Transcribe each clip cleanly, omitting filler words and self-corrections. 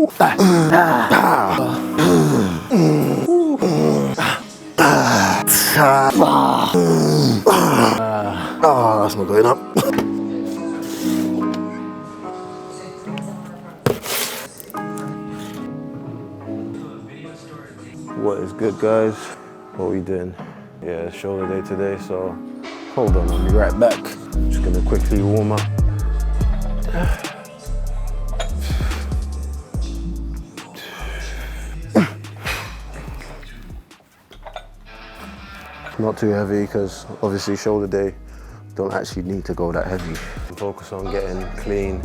That's not going up. What is good, guys? What we doing? Yeah, it's shoulder day today, so hold on, I'll be right back. Just gonna quickly warm up. Not too heavy, because obviously shoulder day, don't actually need to go that heavy. Focus on getting clean,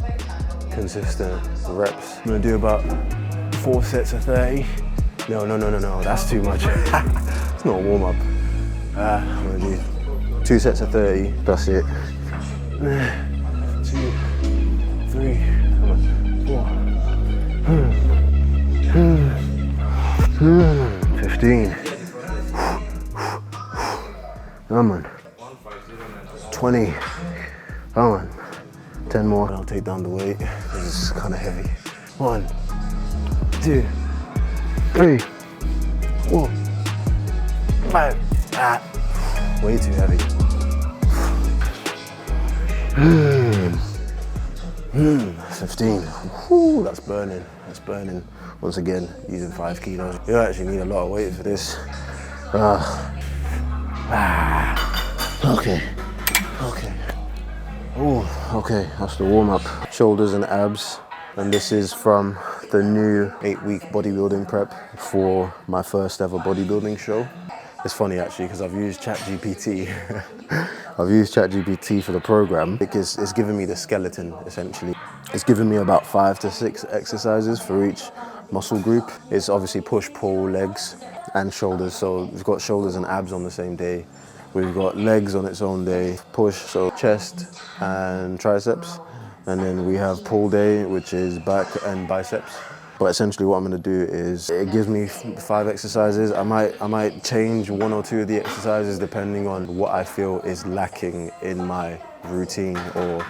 consistent reps. I'm gonna do about 4 sets of 30. No, that's too much. It's not a warm up. I'm gonna do 2 sets of 30, that's it. 2, 3, 4, 15. Come on. 20. Come on. 10 more. I'll take down the weight. This is kind of heavy. 1, 2, 3, 4, 5. Way too heavy. 15. Whew, that's burning. That's burning. Once again, using 5 kilos. You actually need a lot of weight for this. Okay. Oh, okay, that's the warm up. Shoulders and abs. And this is from the new 8-week bodybuilding prep for my first ever bodybuilding show. It's funny actually, because I've used ChatGPT. I've used ChatGPT for the program because it's given me the skeleton essentially. It's given me about 5 to 6 exercises for each muscle group. It's obviously push, pull, legs and shoulders. So we've got shoulders and abs on the same day. We've got legs on its own day, push, so chest and triceps. And then we have pull day, which is back and biceps. But essentially what I'm gonna do is, it gives me 5 exercises. I might change 1 or 2 of the exercises depending on what I feel is lacking in my routine or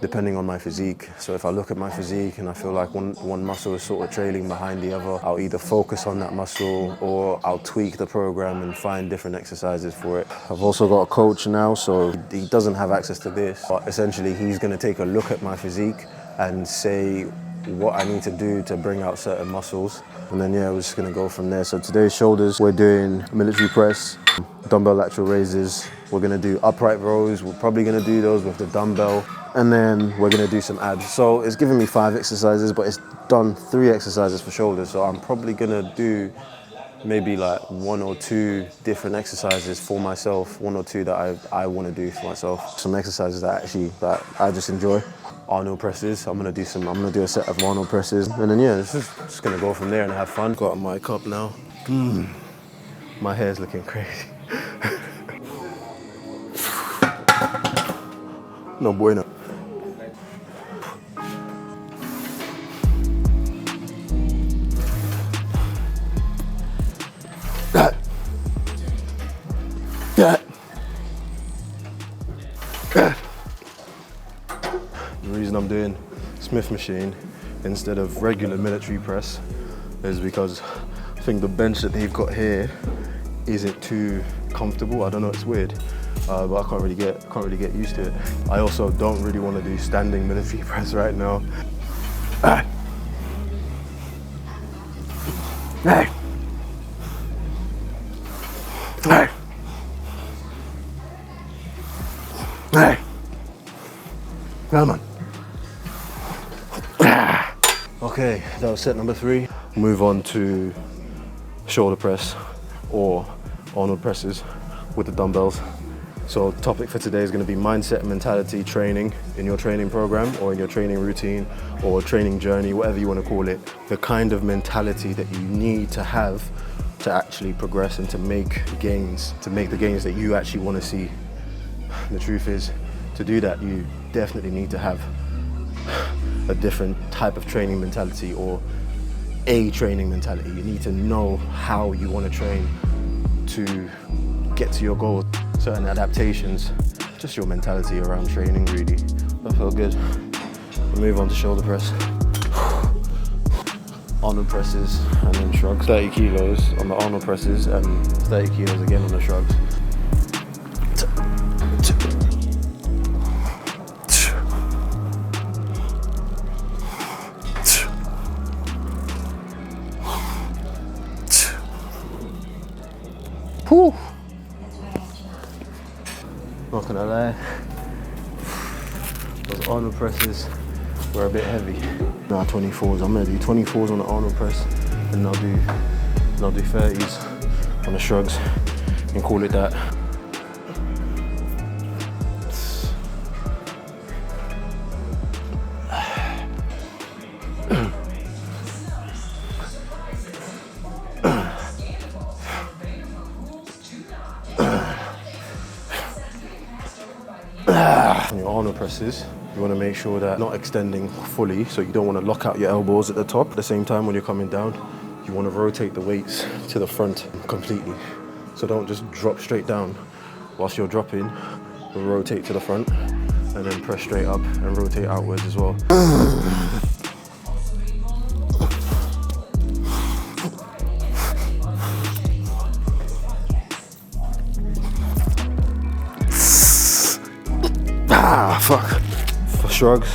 depending on my physique. So if I look at my physique and I feel like one muscle is sort of trailing behind the other, I'll either focus on that muscle or I'll tweak the program and find different exercises for it. I've also got a coach now, so he doesn't have access to this, but essentially he's gonna take a look at my physique and say what I need to do to bring out certain muscles. And then yeah, we're just gonna go from there. So today's shoulders, we're doing military press, dumbbell lateral raises. We're gonna do upright rows. We're probably gonna do those with the dumbbell. And then we're gonna do some abs. So it's giving me 5 exercises, but it's done 3 exercises for shoulders. So I'm probably gonna do maybe like 1 or 2 different exercises for myself, 1 or 2 that I wanna do for myself. Some exercises that I just enjoy. Arnold presses. I'm gonna do a set of Arnold presses. And then yeah, it's just gonna go from there and have fun. Got my cup now. My hair's looking crazy. No bueno. The reason I'm doing Smith machine instead of regular military press is because I think the bench that they've got here isn't too comfortable. I don't know, it's weird, but I can't really get used to it. I also don't really want to do standing military press right now. Come on. Okay, that was set number 3. Move on to shoulder press or Arnold presses with the dumbbells. So topic for today is going to be mindset and mentality training in your training program or in your training routine or training journey, whatever you want to call it. The kind of mentality that you need to have to actually progress and to make gains, to make the gains that you actually want to see. The truth is, to do that, you definitely need to have a different type of training mentality or a training mentality. You need to know how you want to train to get to your goals. Certain adaptations, just your mentality around training really. That felt good. We'll move on to shoulder press. Arnold presses and then shrugs. 30 kilos on the Arnold presses and 30 kilos again on the shrugs. Whew. Not gonna lie, those Arnold presses were a bit heavy. Nah, 24s. I'm gonna do 24s on the Arnold press, and I'll do 30s on the shrugs, and call it that. On your Arnold presses, you want to make sure that not extending fully, so you don't want to lock out your elbows at the top. At the same time, when you're coming down, you want to rotate the weights to the front completely. So don't just drop straight down. Whilst you're dropping, rotate to the front, and then press straight up and rotate outwards as well. Ah, fuck. For shrugs,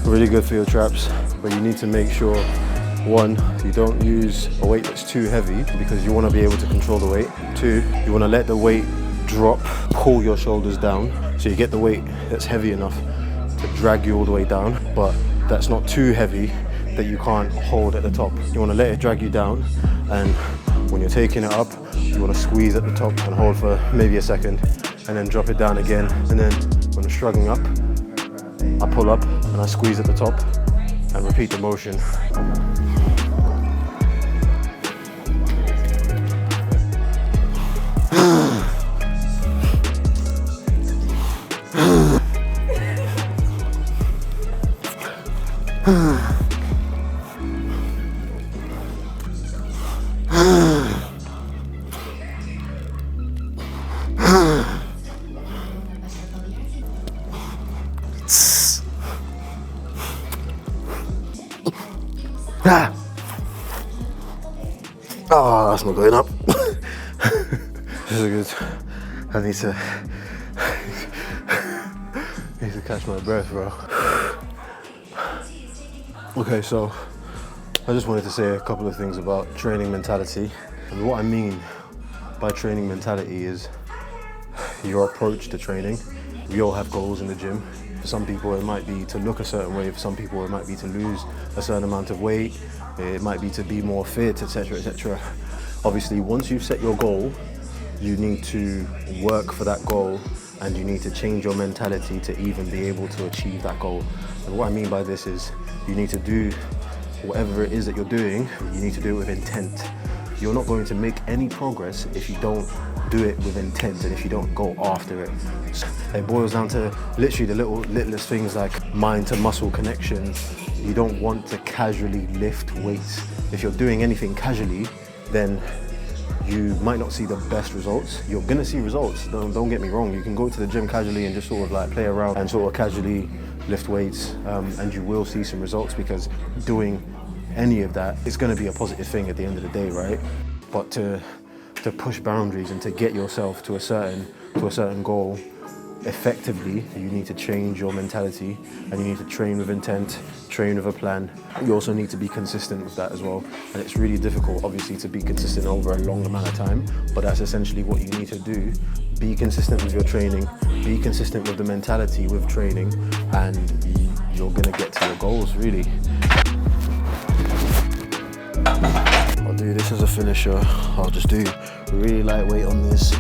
really good for your traps, but you need to make sure, one, you don't use a weight that's too heavy because you want to be able to control the weight. Two, you want to let the weight drop, pull your shoulders down, so you get the weight that's heavy enough to drag you all the way down, but that's not too heavy that you can't hold at the top. You want to let it drag you down, and when you're taking it up, you want to squeeze at the top and hold for maybe a second, and then drop it down again. And then when I'm shrugging up, I pull up and I squeeze at the top and repeat the motion. Oh, that's not going up. This is good. I need to catch my breath, bro. Okay, so I just wanted to say a couple of things about training mentality. And what I mean by training mentality is your approach to training. We all have goals in the gym. For some people it might be to look a certain way, for some people it might be to lose a certain amount of weight, it might be to be more fit, etc, etc. Obviously, once you've set your goal, you need to work for that goal, and you need to change your mentality to even be able to achieve that goal. And what I mean by this is, you need to do whatever it is that you're doing, you need to do it with intent. You're not going to make any progress if you don't do it with intent and if you don't go after it. It boils down to literally the littlest things like mind to muscle connection. You don't want to casually lift weights. If you're doing anything casually, then you might not see the best results. You're gonna see results, don't get me wrong. You can go to the gym casually and just sort of like play around and sort of casually lift weights, and you will see some results, because doing any of that is gonna be a positive thing at the end of the day, right? But to push boundaries and to get yourself to a certain goal effectively, you need to change your mentality, and you need to train with intent, train with a plan. You also need to be consistent with that as well. And it's really difficult, obviously, to be consistent over a long amount of time, but that's essentially what you need to do. Be consistent with your training, be consistent with the mentality with training, and you're gonna get to your goals, really. I'll do this as a finisher. I'll just do really lightweight on this.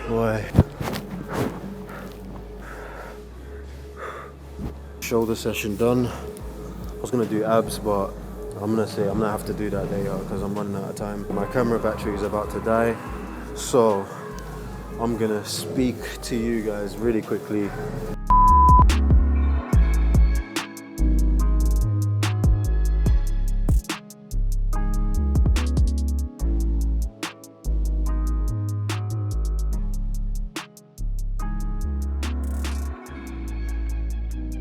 Boy. Shoulder session done. I was gonna do abs, but I'm gonna have to do that later because I'm running out of time. My camera battery is about to die, so I'm gonna speak to you guys really quickly.